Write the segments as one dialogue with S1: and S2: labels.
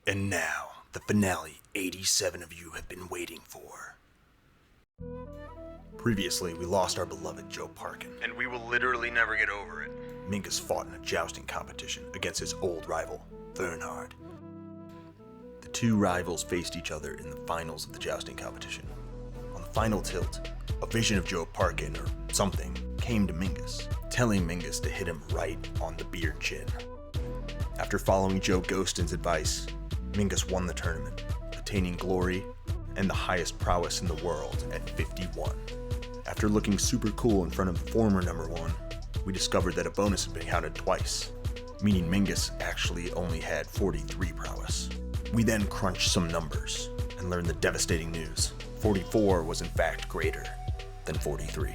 S1: And now, the finale 87 of you have been waiting for. Previously, we lost our beloved Joe Parkin, and we will literally never get over it. Mingus fought in a jousting competition against his old rival, Bernhard. The two rivals faced each other in the finals of the jousting competition. On the final tilt, a vision of Joe Parkin, or something, came to Mingus, telling Mingus to hit him right on the beard chin. After following Joe Ghostin's advice, Mingus won the tournament, attaining glory and the highest prowess in the world at 51. After looking super cool in front of the former number one, we discovered that a bonus had been counted twice, meaning Mingus actually only had 43 prowess. We then crunched some numbers and learned the devastating news. 44 was in fact greater than 43,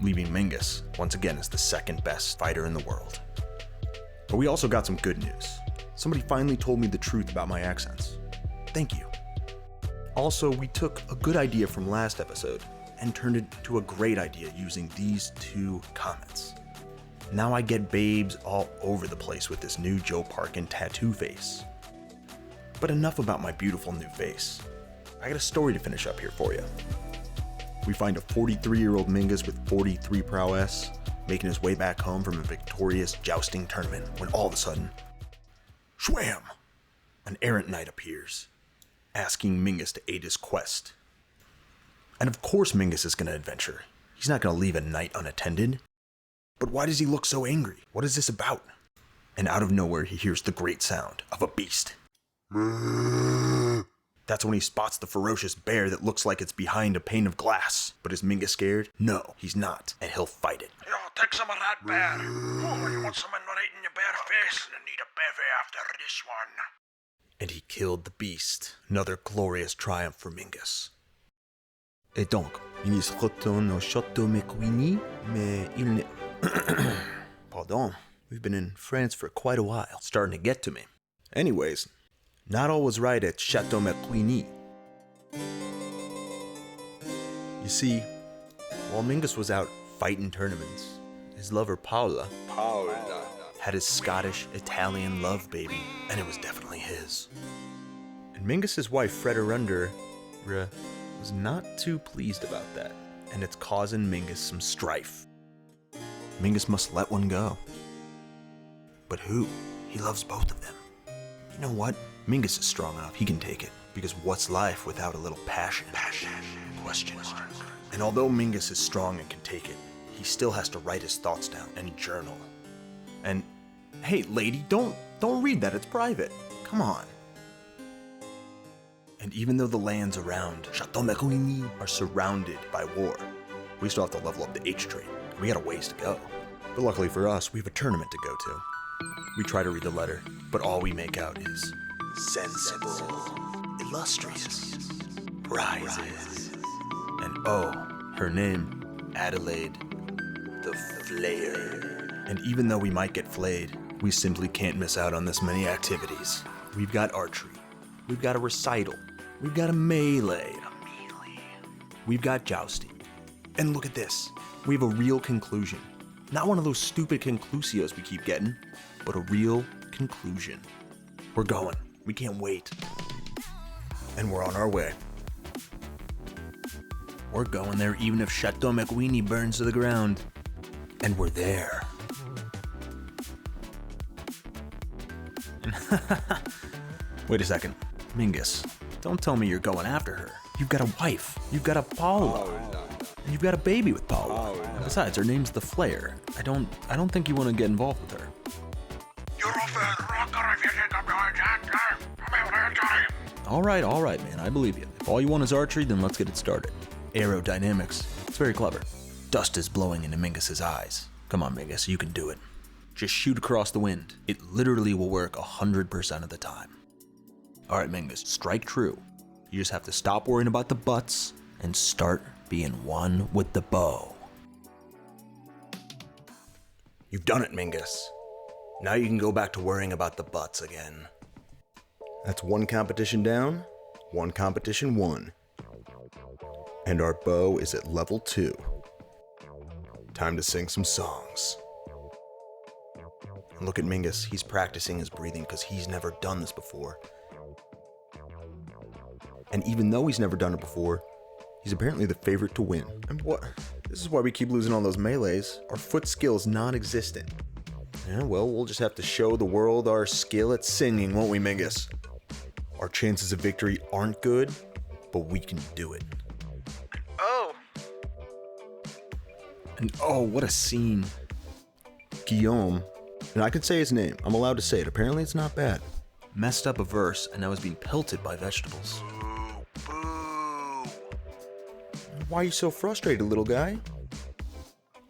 S1: leaving Mingus once again as the second best fighter in the world. But we also got some good news. Somebody finally told me the truth about my accents. Thank you. Also, we took a good idea from last episode and turned it into a great idea using these two comments. Now I get babes all over the place with this new Joe Parkin tattoo face. But enough about my beautiful new face. I got a story to finish up here for you. We find a 43-year-old Mingus with 43 prowess making his way back home from a victorious jousting tournament when all of a sudden, shwam! An errant knight appears, asking Mingus to aid his quest. And of course Mingus is going to adventure. He's not going to leave a knight unattended. But why does he look so angry? What is this about? And out of nowhere he hears the great sound of a beast. That's when he spots the ferocious bear that looks like it's behind a pane of glass. But is Mingus scared? No, he's not, and he'll fight it.
S2: Yo, take some of that bear. Oh, you want someone right in your bare face? You need a bevy after this one.
S1: And he killed the beast. Another glorious triumph for Mingus. Et donc, il se retourne au château Weenie, mais il ne... Pardon, we've been in France for quite a while. Starting to get to me. Anyways, not all was right at Chateau Weenie. You see, while Mingus was out fighting tournaments, his lover Paula had his Scottish-Italian love baby, and it was definitely his. And Mingus's wife Frederunda was not too pleased about that, and it's causing Mingus some strife. Mingus must let one go. But who? He loves both of them. You know what? Mingus is strong enough, he can take it. Because what's life without a little passion? Question mark. And although Mingus is strong and can take it, he still has to write his thoughts down and journal. And, hey lady, don't read that, it's private. Come on. And even though the lands around Chateau Weenie are surrounded by war, we still have to level up the H trade. We got a ways to go. But luckily for us, we have a tournament to go to. We try to read the letter, but all we make out is sensible, illustrious, prizes. And oh, her name, Adelaide the Flayer. And even though we might get flayed, we simply can't miss out on this many activities. We've got archery, we've got a recital, we've got a melee, we've got jousting. And look at this, we have a real conclusion. Not one of those stupid conclusios we keep getting, but a real conclusion. We're going, we can't wait. And we're on our way. We're going there even if Chateau Weenie burns to the ground. And we're there. Wait a second, Mingus, don't tell me you're going after her. You've got a wife, you've got a Paula, and you've got a baby with Paula. Besides, her name's the Flayer. I don't think you want to get involved with her.
S2: You're a fat rocker if you think I'm going to I'm out of time.
S1: All right, man, I believe you. If all you want is archery, then let's get it started. Aerodynamics, it's very clever. Dust is blowing into Mingus's eyes. Come on, Mingus, you can do it. Just shoot across the wind. It literally will work 100% of the time. All right, Mingus, strike true. You just have to stop worrying about the butts and start being one with the bow. You've done it, Mingus. Now you can go back to worrying about the butts again. That's one competition down, one competition won. And our bow is at level 2. Time to sing some songs. And look at Mingus, he's practicing his breathing because he's never done this before. And even though he's never done it before, he's apparently the favorite to win. And what? This is why we keep losing all those melees. Our foot skill is non-existent. Yeah, well, we'll just have to show the world our skill at singing, won't we, Mingus? Our chances of victory aren't good, but we can do it. And oh, what a scene. Guillaume, and I can say his name. I'm allowed to say it. Apparently it's not bad. Messed up a verse, and now is being pelted by vegetables.
S2: Boo, boo.
S1: Why are you so frustrated, little guy?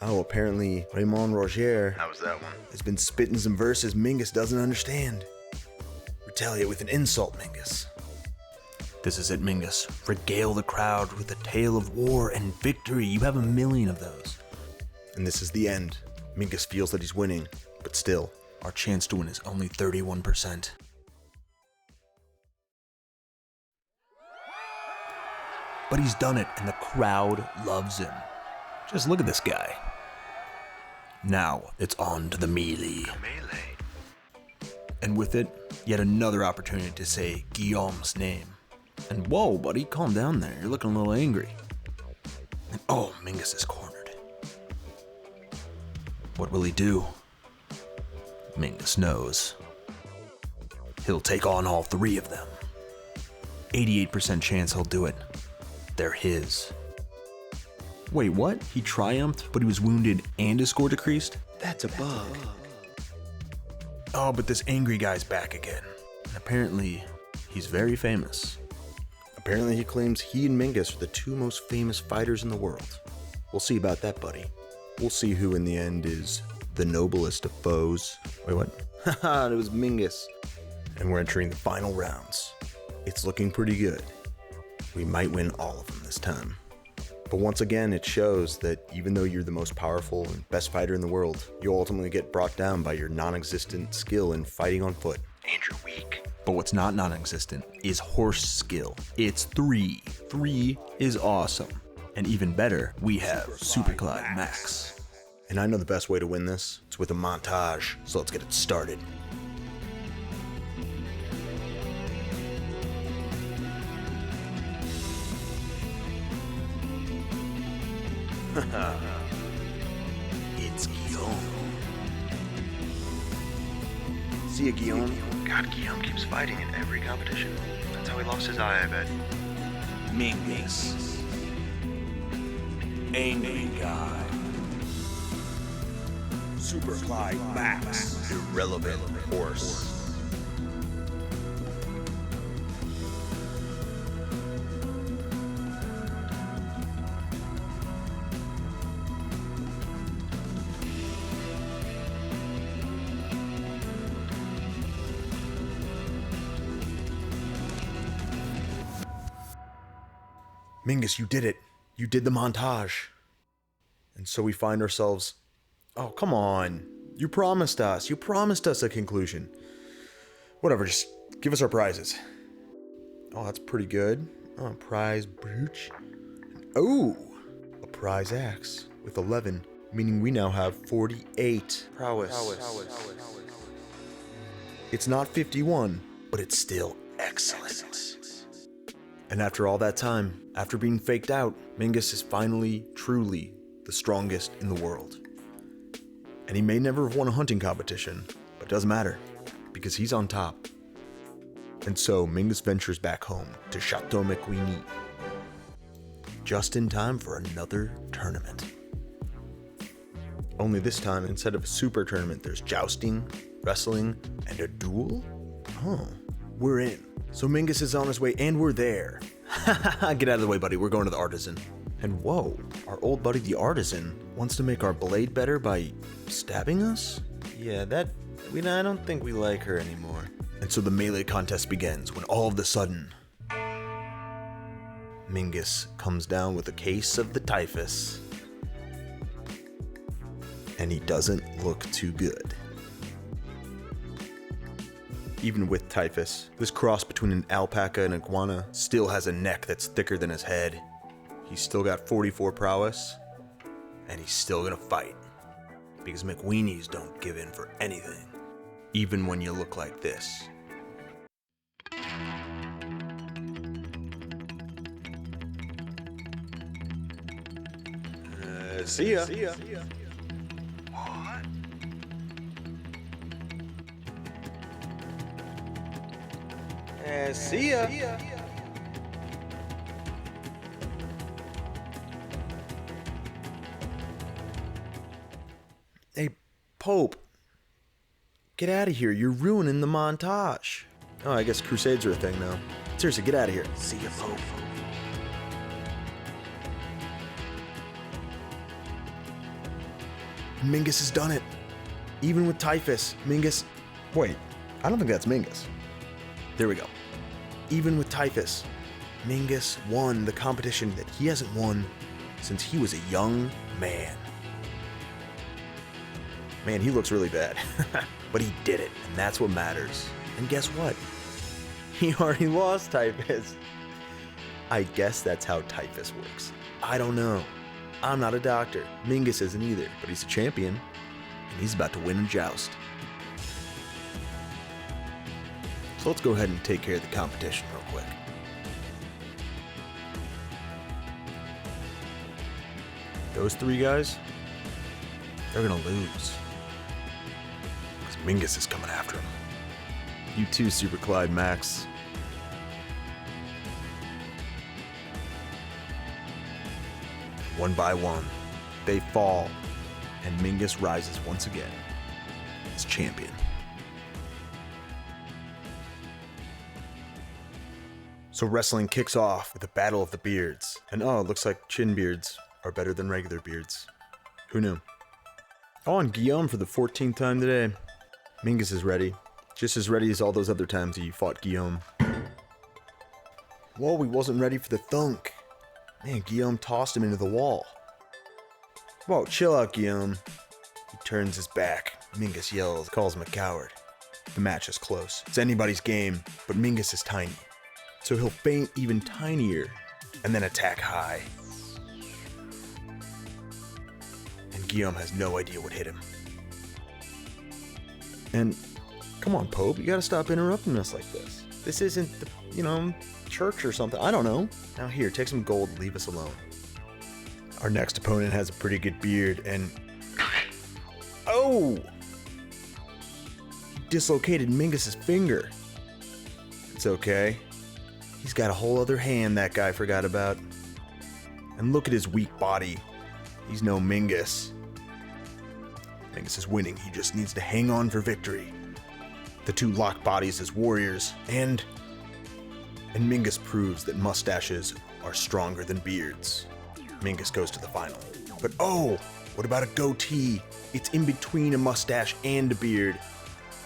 S1: Oh, apparently Raymond Roger
S2: How was that one?
S1: has been spitting some verses Mingus doesn't understand. Retaliate with an insult, Mingus. This is it, Mingus. Regale the crowd with a tale of war and victory. You have 1,000,000 of those. And this is the end. Mingus feels that he's winning, but still, our chance to win is only 31%. But he's done it, and the crowd loves him. Just look at this guy. Now, it's on to the melee.
S2: Melee.
S1: And with it, yet another opportunity to say Guillaume's name. And whoa, buddy, calm down there. You're looking a little angry. And oh, Mingus is cornered. What will he do? Mingus knows. He'll take on all 3 of them. 88% chance he'll do it. They're his. Wait, what? He triumphed, but he was wounded and his score decreased? That's a bug. Oh, but this angry guy's back again. And apparently, he's very famous. Apparently he claims he and Mingus are the 2 most famous fighters in the world. We'll see about that, buddy. We'll see who in the end is the noblest of foes. Wait, what? Haha, it was Mingus. And we're entering the final rounds. It's looking pretty good. We might win all of them this time. But once again, it shows that even though you're the most powerful and best fighter in the world, you ultimately get brought down by your non-existent skill in fighting on foot.
S2: And you're weak.
S1: But what's not non-existent is horse skill. It's 3. 3 is awesome. And even better, we have Super Clyde Max. And I know the best way to win this. It's with a montage, so let's get it started. It's Guillaume. See ya, Guillaume.
S2: God, Guillaume keeps fighting in every competition. That's how he lost his eye, I bet.
S1: Mingus. Angry guy. Super Clyde Max. Irrelevant horse. Mingus, you did it. You did the montage. And so we find ourselves... Oh, come on. You promised us. You promised us a conclusion. Whatever, just give us our prizes. Oh, that's pretty good. Oh, a prize brooch. Oh, a prize axe with 11, meaning we now have 48 prowess. It's not 51, but it's still excellent. And after all that time, after being faked out, Mingus is finally, truly, the strongest in the world. And he may never have won a hunting competition, but it doesn't matter, because he's on top. And so Mingus ventures back home to Chateau McWeenie, just in time for another tournament. Only this time, instead of a super tournament, there's jousting, wrestling, and a duel? Oh, we're in. So Mingus is on his way, and we're there. Get out of the way, buddy. We're going to the artisan. And whoa, our old buddy the artisan wants to make our blade better by stabbing us? Yeah, I don't think we like her anymore. And so the melee contest begins when all of a sudden, Mingus comes down with a case of the typhus. And he doesn't look too good. Even with typhus, this cross between an alpaca and iguana still has a neck that's thicker than his head. He's still got 44 prowess, and he's still gonna fight. Because McWeenies don't give in for anything, even when you look like this. See ya.
S2: What?
S1: See ya. Hey, Pope. Get out of here. You're ruining the montage. Oh, I guess crusades are a thing now. Seriously, get out of here.
S2: See ya, Pope.
S1: Mingus has done it. Even with Typhus, Mingus... Wait, I don't think that's Mingus. There we go. Even with Typhus, Mingus won the competition that he hasn't won since he was a young man. Man, he looks really bad. But he did it, and that's what matters. And guess what? He already lost Typhus. I guess that's how Typhus works. I don't know. I'm not a doctor. Mingus isn't either, but he's a champion, and he's about to win a joust. So let's go ahead and take care of the competition real quick. Those three guys, they're gonna lose. Because Mingus is coming after him. You too, Super Clyde Max. One by one, they fall, and Mingus rises once again as champion. So wrestling kicks off with a battle of the beards. And oh, it looks like chin beards are better than regular beards. Who knew? Oh, and Guillaume for the 14th time today. Mingus is ready. Just as ready as all those other times he fought Guillaume. Whoa, he wasn't ready for the thunk. Man, Guillaume tossed him into the wall. Whoa, chill out, Guillaume. He turns his back. Mingus yells, calls him a coward. The match is close. It's anybody's game, but Mingus is tiny. So he'll feint even tinier, and then attack high. And Guillaume has no idea what hit him. And, come on, Pope, you gotta stop interrupting us like this. This isn't the, church or something. I don't know. Now here, take some gold and leave us alone. Our next opponent has a pretty good beard, and... Oh! He dislocated Mingus's finger. It's okay. He's got a whole other hand that guy forgot about. And look at his weak body. He's no Mingus. Mingus is winning. He just needs to hang on for victory. The two lock bodies as warriors, and Mingus proves that mustaches are stronger than beards. Mingus goes to the final. But oh, what about a goatee? It's in between a mustache and a beard.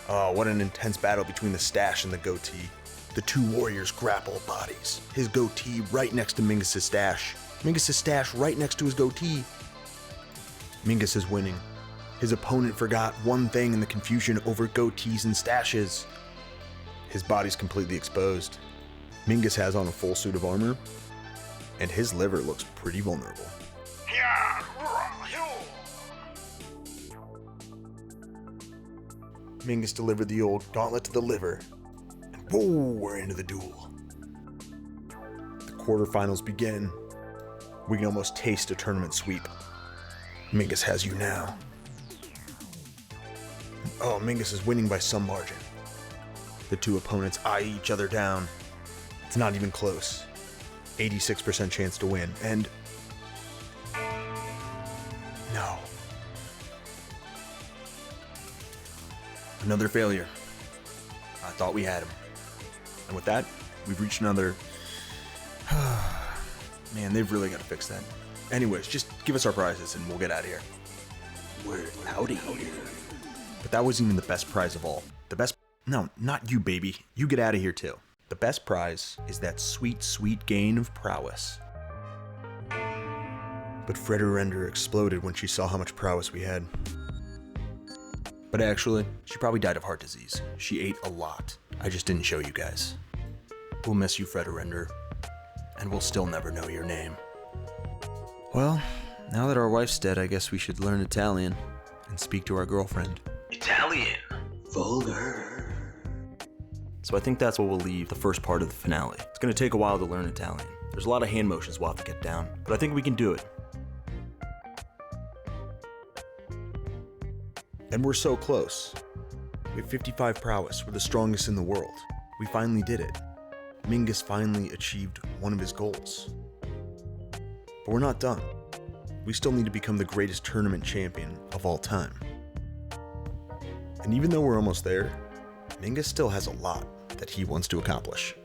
S1: Oh, what an intense battle between the stash and the goatee. The two warriors grapple bodies. His goatee right next to Mingus's stash. Mingus's stash right next to his goatee. Mingus is winning. His opponent forgot one thing in the confusion over goatees and stashes. His body's completely exposed. Mingus has on a full suit of armor, and his liver looks pretty vulnerable. Mingus delivered the old gauntlet to the liver, and whoa, we're into the duel. The quarterfinals begin. We can almost taste a tournament sweep. Mingus has you now. Oh, Mingus is winning by some margin. The two opponents eye each other down. It's not even close. 86% chance to win, and... No. Another failure. I thought we had him. And with that, we've reached another... Man, they've really got to fix that. Anyways, just give us our prizes and we'll get out of here. We're out of here. But that wasn't even the best prize of all. The best... No, not you, baby. You get out of here, too. The best prize is that sweet, sweet gain of prowess. But Fredorender exploded when she saw how much prowess we had. But actually, she probably died of heart disease. She ate a lot. I just didn't show you guys. We'll miss you, Fredorender. And we'll still never know your name. Well, now that our wife's dead, I guess we should learn Italian and speak to our girlfriend.
S2: Italian. Vulgar.
S1: So I think that's what we'll leave the first part of the finale. It's gonna take a while to learn Italian. There's a lot of hand motions we'll have to get down, but I think we can do it. And we're so close. We have 55 prowess, we're the strongest in the world. We finally did it. Mingus finally achieved one of his goals. But we're not done. We still need to become the greatest tournament champion of all time. And even though we're almost there, Mingus still has a lot that he wants to accomplish.